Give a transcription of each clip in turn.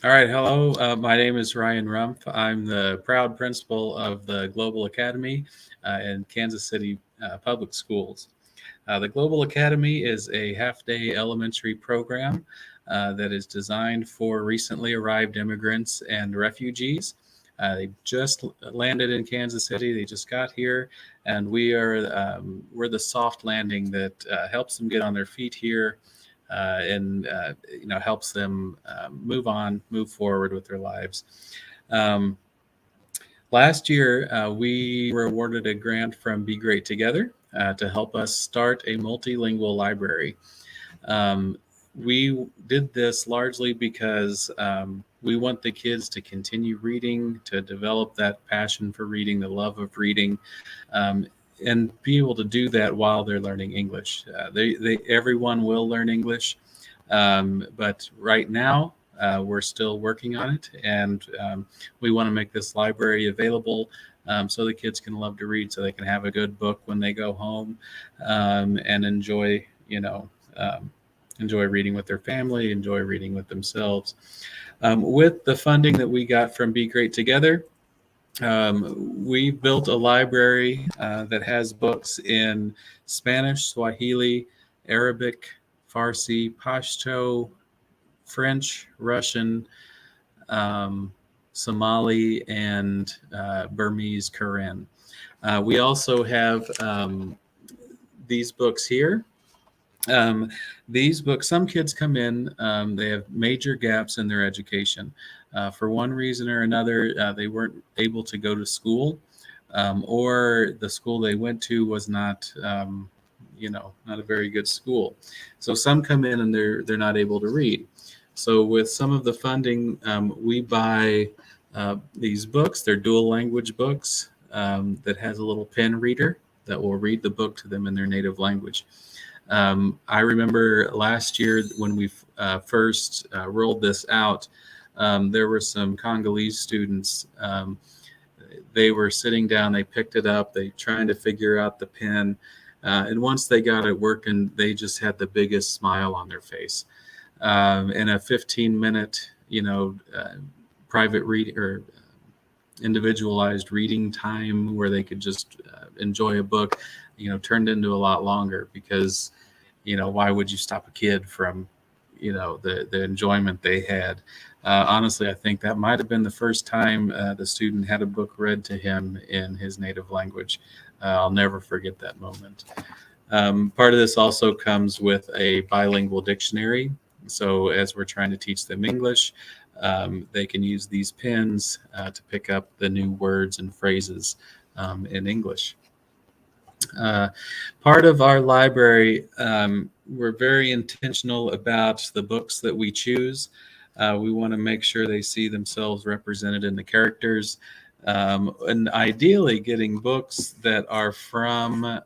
All right, hello. My name is Ryan Rumpf. I'm the proud principal of the Global Academy in Kansas City Public Schools. The Global Academy is a half-day elementary program that is designed for recently arrived immigrants and refugees. They just landed in Kansas City. They just got here, and we're the soft landing that helps them get on their feet here, and helps them move forward with their lives. Um, Last year, we were awarded a grant from Be Great Together to help us start a multilingual library. Um, we did this largely because we want the kids to continue reading, to develop that passion for reading, the love of reading, um, and be able to do that while they're learning English. Everyone will learn English, but right now we're still working on it, and we want to make this library available so the kids can love to read, so they can have a good book when they go home and um, enjoy reading with their family, enjoy reading with themselves. With the funding that we got from Be Great Together, we built a library that has books in Spanish, Swahili, Arabic, Farsi, Pashto, French, Russian, um, Somali, and Burmese Karen. We also have these books here. Um, these books, some kids come in, they have major gaps in their education. For one reason or another, they weren't able to go to school, or the school they went to was not a very good school. So some come in and they're not able to read. So with some of the funding, we buy these books. They're dual language books that has a little pen reader that will read the book to them in their native language. I remember last year when we first rolled this out, there were some Congolese students. They were sitting down, they picked it up, they trying to figure out the pen, and once they got it working, they just had the biggest smile on their face. In a 15-minute, private read or individualized reading time where they could just enjoy a book, turned into a lot longer because, why would you stop a kid from, the enjoyment they had? Honestly, I think that might have been the first time the student had a book read to him in his native language. I'll never forget that moment. Part of this also comes with a bilingual dictionary. So as we're trying to teach them English, they can use these pens to pick up the new words and phrases in English. Uh, Part of our library, we're very intentional about the books that we choose. We want to make sure they see themselves represented in the characters, and ideally getting books that are from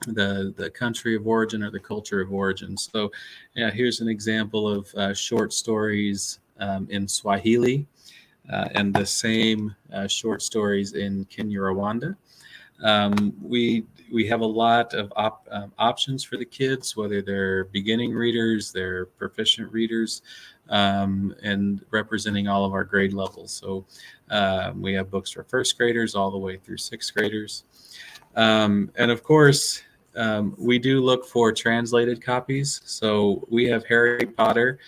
the country of origin or the culture of origin. So, yeah, here's an example of short stories in Swahili, and the same short stories in Kinyarwanda. We have a lot of options for the kids, whether they're beginning readers, they're proficient readers, and representing all of our grade levels. So we have books for first graders all the way through sixth graders. And of course, we do look for translated copies. So we have Harry Potter.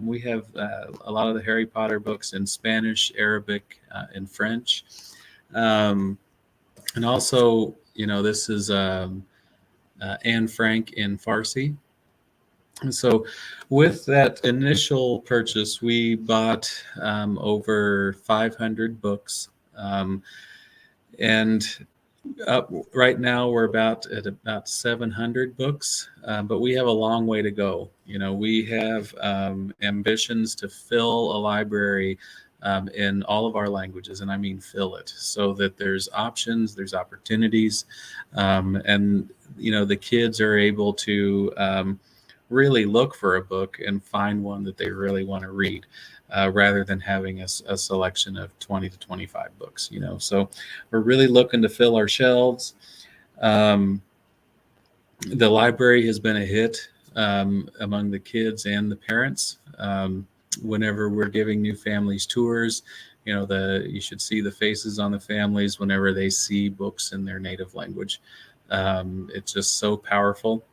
We have a lot of the Harry Potter books in Spanish, Arabic, and French. Um, and also, this is Anne Frank in Farsi. And so, with that initial purchase, we bought over 500 books. Um, and right now, we're at about 700 books, but we have a long way to go. We have ambitions to fill a library in all of our languages, and I mean fill it, so that there's options, there's opportunities, and the kids are able to really look for a book and find one that they really want to read, rather than having a selection of 20 to 25 books. So we're really looking to fill our shelves. Um, the library has been a hit among the kids and the parents. whenever we're giving new families tours. You should see the faces on the families whenever they see books in their native language. It's just so powerful.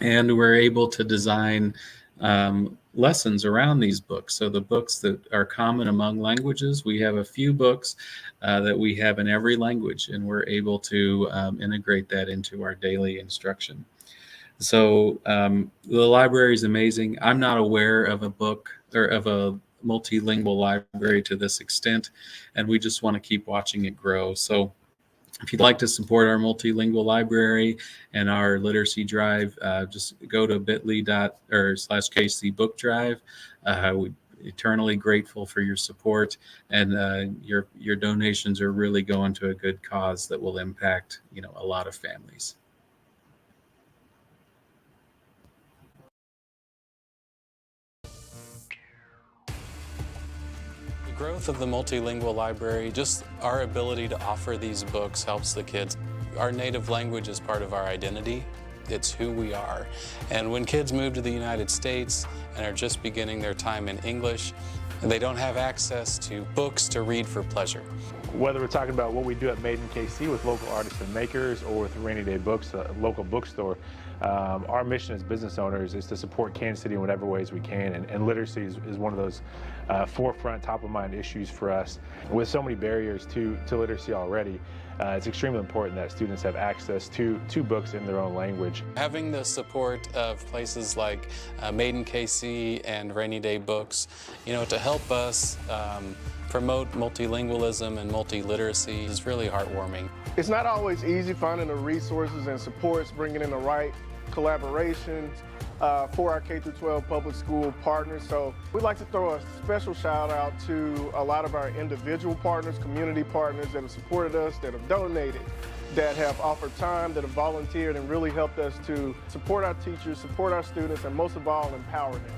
And we're able to design lessons around these books. So the books that are common among languages, we have a few books that we have in every language, and we're able to integrate that into our daily instruction. So the library is amazing. I'm not aware of a book or of a multilingual library to this extent, and we just want to keep watching it grow. So if you'd like to support our multilingual library and our literacy drive, just go to bit.ly/KC Book Drive. We're eternally grateful for your support, and your donations are really going to a good cause that will impact a lot of families. The growth of the multilingual library, just our ability to offer these books helps the kids. Our native language is part of our identity. It's who we are. And when kids move to the United States and are just beginning their time in English, they don't have access to books to read for pleasure. Whether we're talking about what we do at Made in KC with local artists and makers, or with Rainy Day Books, a local bookstore, our mission as business owners is to support Kansas City in whatever ways we can, and literacy is one of those forefront, top-of-mind issues for us. With so many barriers to literacy already, it's extremely important that students have access to books in their own language. Having the support of places like Made in KC and Rainy Day Books, to help us promote multilingualism and multiliteracy is really heartwarming. It's not always easy finding the resources and supports, bringing in the right collaborations for our K-12 public school partners. So we'd like to throw a special shout out to a lot of our individual partners, community partners that have supported us, that have donated, that have offered time, that have volunteered and really helped us to support our teachers, support our students, and most of all, empower them.